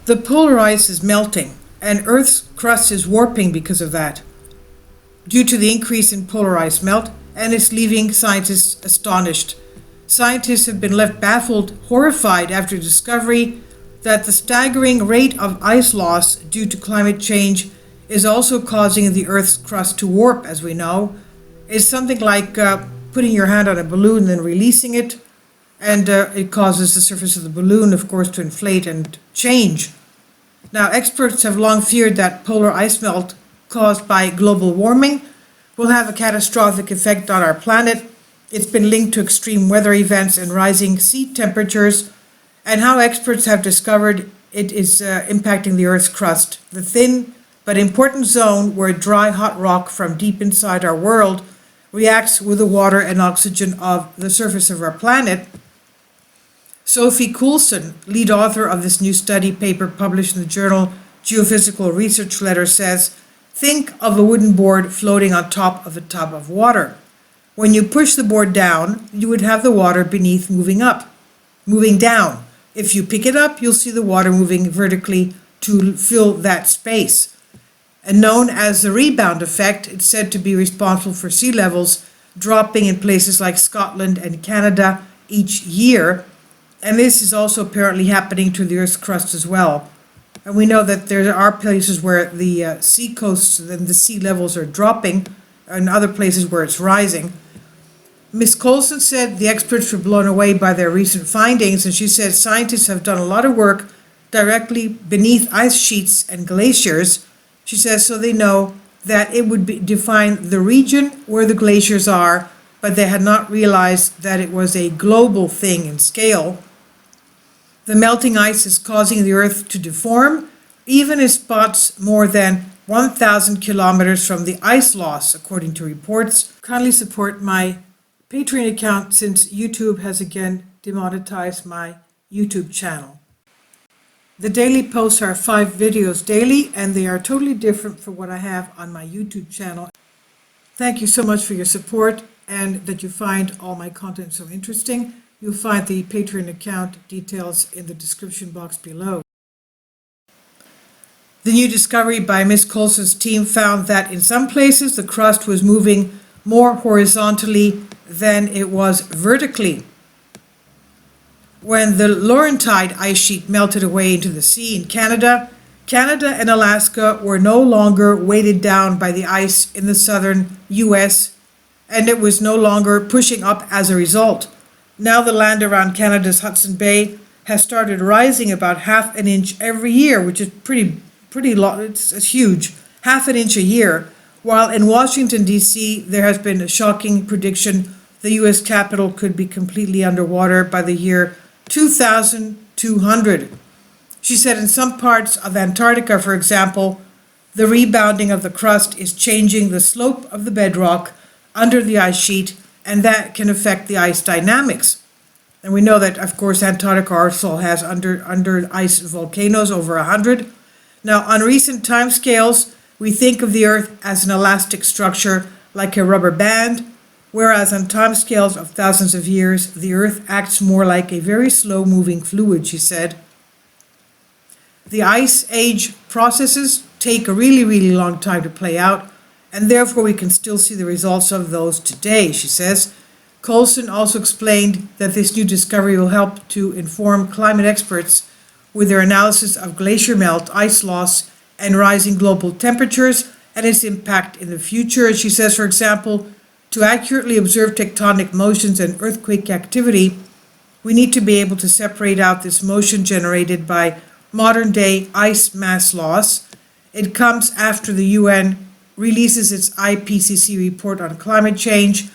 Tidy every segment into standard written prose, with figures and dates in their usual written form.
The polar ice is melting, and Earth's crust is warping because of that, due to the increase in polar ice melt, and it's leaving scientists astonished. Scientists have been left baffled, horrified after discovery that the staggering rate of ice loss due to climate change is also causing the Earth's crust to warp, as we know. It's something like putting your hand on a balloon and then releasing it, and it causes the surface of the balloon, of course, to inflate and change. Now, experts have long feared that polar ice melt caused by global warming will have a catastrophic effect on our planet. It's been linked to extreme weather events and rising sea temperatures, and how experts have discovered it is impacting the Earth's crust, the thin but important zone where dry hot rock from deep inside our world reacts with the water and oxygen of the surface of our planet. Sophie Coulson, lead author of this new study paper published in the journal Geophysical Research Letter, says, think of a wooden board floating on top of a tub of water. When you push the board down, you would have the water beneath moving down. If you pick it up, you'll see the water moving vertically to fill that space. And known as the rebound effect, it's said to be responsible for sea levels dropping in places like Scotland and Canada each year. And this is also apparently happening to the Earth's crust as well. And we know that there are places where the sea coasts and the sea levels are dropping, and other places where it's rising. Ms. Coulson said the experts were blown away by their recent findings, and she said scientists have done a lot of work directly beneath ice sheets and glaciers. She says so they know that it would define the region where the glaciers are, but they had not realized that it was a global thing in scale. The melting ice is causing the Earth to deform, even in spots more than 1,000 kilometers from the ice loss, according to reports. Kindly support my Patreon account since YouTube has again demonetized my YouTube channel. The daily posts are 5 videos daily, and they are totally different from what I have on my YouTube channel. Thank you so much for your support and that you find all my content so interesting. You'll find the Patreon account details in the description box below. The new discovery by Ms. Coulson's team found that in some places the crust was moving more horizontally than it was vertically. When the Laurentide ice sheet melted away into the sea in Canada, Canada and Alaska were no longer weighted down by the ice in the southern U.S., and it was no longer pushing up as a result. Now the land around Canada's Hudson Bay has started rising about half an inch every year, which is pretty it's huge, half an inch a year, while in Washington, D.C., there has been a shocking prediction the U.S. Capitol could be completely underwater by the year 2200. She said in some parts of Antarctica, for example, the rebounding of the crust is changing the slope of the bedrock under the ice sheet, and that can affect the ice dynamics. And we know that, of course, Antarctica also has under ice volcanoes, over 100. Now, on recent timescales, we think of the Earth as an elastic structure like a rubber band, whereas on timescales of thousands of years, the Earth acts more like a very slow-moving fluid, she said. The ice age processes take a really long time to play out, and therefore we can still see the results of those today, she says. Coulson also explained that this new discovery will help to inform climate experts with their analysis of glacier melt, ice loss, and rising global temperatures and its impact in the future. She says, for example, to accurately observe tectonic motions and earthquake activity, we need to be able to separate out this motion generated by modern-day ice mass loss. It comes after the UN releases its IPCC report on climate change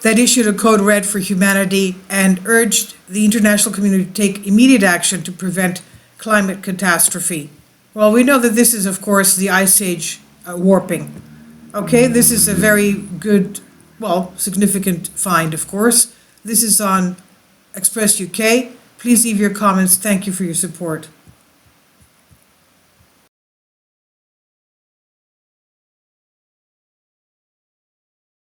that issued a code red for humanity and urged the international community to take immediate action to prevent climate catastrophe. Well, we know that this is, of course, the ice age warping. Okay, this is a very good, significant find, of course. This is on Express UK. Please leave your comments. Thank you for your support.